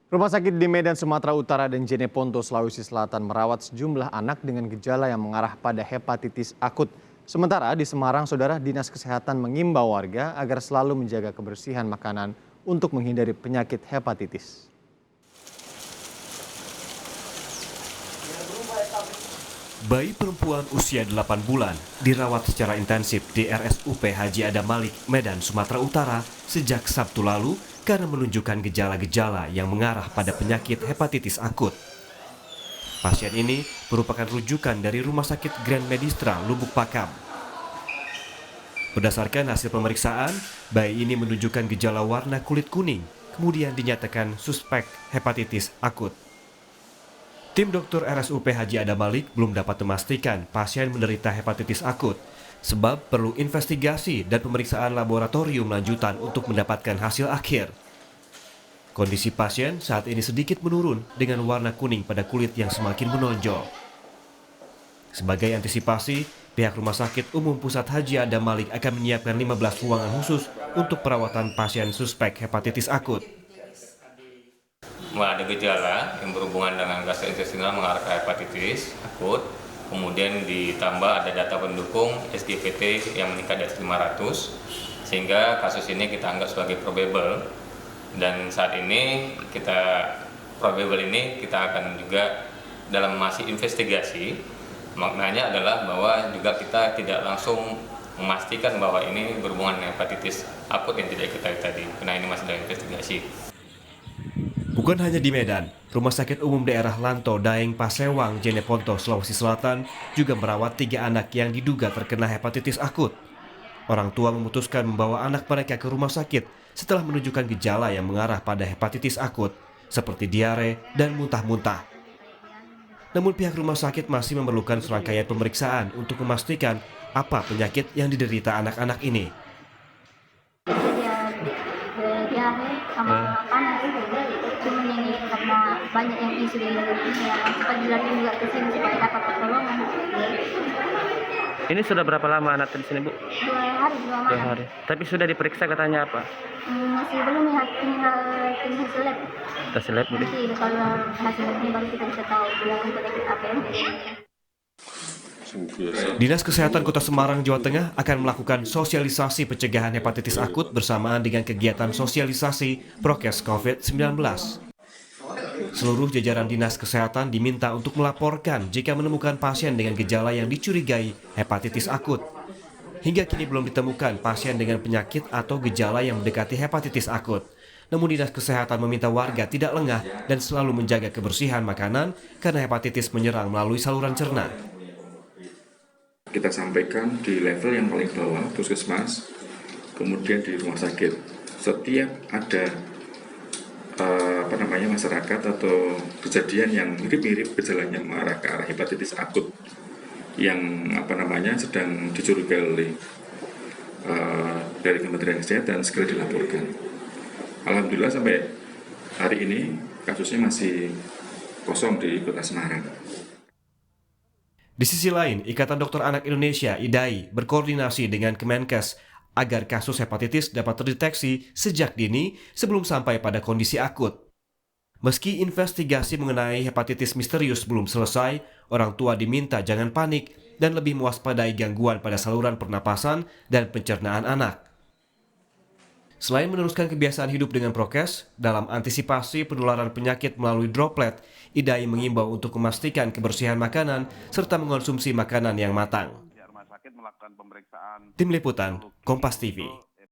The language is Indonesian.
Rumah sakit di Medan, Sumatera Utara dan Jeneponto, Sulawesi Selatan merawat sejumlah anak dengan gejala yang mengarah pada hepatitis akut. Sementara di Semarang, Saudara, Dinas Kesehatan mengimbau warga agar selalu menjaga kebersihan makanan untuk menghindari penyakit hepatitis. Bayi perempuan usia 8 bulan dirawat secara intensif di RSUP Haji Adam Malik, Medan, Sumatera Utara sejak Sabtu lalu karena menunjukkan gejala-gejala yang mengarah pada penyakit hepatitis akut. Pasien ini merupakan rujukan dari Rumah Sakit Grand Medistra, Lubuk Pakam. Berdasarkan hasil pemeriksaan, bayi ini menunjukkan gejala warna kulit kuning, kemudian dinyatakan suspek hepatitis akut. Tim dokter RSUP Haji Adam Malik belum dapat memastikan pasien menderita hepatitis akut, sebab perlu investigasi dan pemeriksaan laboratorium lanjutan untuk mendapatkan hasil akhir. Kondisi pasien saat ini sedikit menurun dengan warna kuning pada kulit yang semakin menonjol. Sebagai antisipasi, pihak Rumah Sakit Umum Pusat Haji Adam Malik akan menyiapkan 15 ruangan khusus untuk perawatan pasien suspek hepatitis akut. Ada gejala yang berhubungan dengan gastrointestinal mengarah ke hepatitis akut, kemudian ditambah ada data pendukung SGPT yang meningkat di atas 500, sehingga kasus ini kita anggap sebagai probable. Dan saat ini probable ini kita akan juga dalam masih investigasi. Maknanya adalah bahwa juga kita tidak langsung memastikan bahwa ini berhubungan dengan hepatitis akut yang tidak kita tadi, karena ini masih dalam investigasi. Bukan hanya di Medan, Rumah Sakit Umum Daerah Lanto, Daeng, Pasewang, Jeneponto, Sulawesi Selatan juga merawat 3 anak yang diduga terkena hepatitis akut. Orang tua memutuskan membawa anak mereka ke rumah sakit setelah menunjukkan gejala yang mengarah pada hepatitis akut, seperti diare dan muntah-muntah. Namun pihak rumah sakit masih memerlukan serangkaian pemeriksaan untuk memastikan apa penyakit yang diderita anak-anak ini. Diare sama panas cuma ini karena banyak yang isu di Indonesia cepat dilarikan juga ke sini supaya dapat pertolongan. Ini sudah berapa lama anak di sini, Bu? 2 hari 2 malam. 2 hari. Tapi sudah diperiksa katanya apa? Masih belum ya, tinggal hasil lab. Hasil lab, Bu. Nanti kalau hasil labnya baru kita bisa tahu bilangan penyakit apa yang Dinas Kesehatan Kota Semarang, Jawa Tengah akan melakukan sosialisasi pencegahan hepatitis akut bersamaan dengan kegiatan sosialisasi prokes COVID-19. Seluruh jajaran Dinas Kesehatan diminta untuk melaporkan jika menemukan pasien dengan gejala yang dicurigai hepatitis akut. Hingga kini belum ditemukan pasien dengan penyakit atau gejala yang mendekati hepatitis akut. Namun Dinas Kesehatan meminta warga tidak lengah dan selalu menjaga kebersihan makanan karena hepatitis menyerang melalui saluran cerna. Kita sampaikan di level yang paling bawah, puskesmas, kemudian di rumah sakit. Setiap ada masyarakat atau kejadian yang mirip-mirip gejalanya mengarah ke arah hepatitis akut yang sedang dicurigai oleh dari Kementerian Kesehatan, segera dilaporkan. Alhamdulillah sampai hari ini kasusnya masih kosong di Kota Semarang. Di sisi lain, Ikatan Dokter Anak Indonesia (IDAI) berkoordinasi dengan Kemenkes agar kasus hepatitis dapat terdeteksi sejak dini sebelum sampai pada kondisi akut. Meski investigasi mengenai hepatitis misterius belum selesai, orang tua diminta jangan panik dan lebih mewaspadai gangguan pada saluran pernapasan dan pencernaan anak. Selain meneruskan kebiasaan hidup dengan prokes, dalam antisipasi penularan penyakit melalui droplet, IDAI mengimbau untuk memastikan kebersihan makanan serta mengonsumsi makanan yang matang. Tim Liputan, Kompas TV.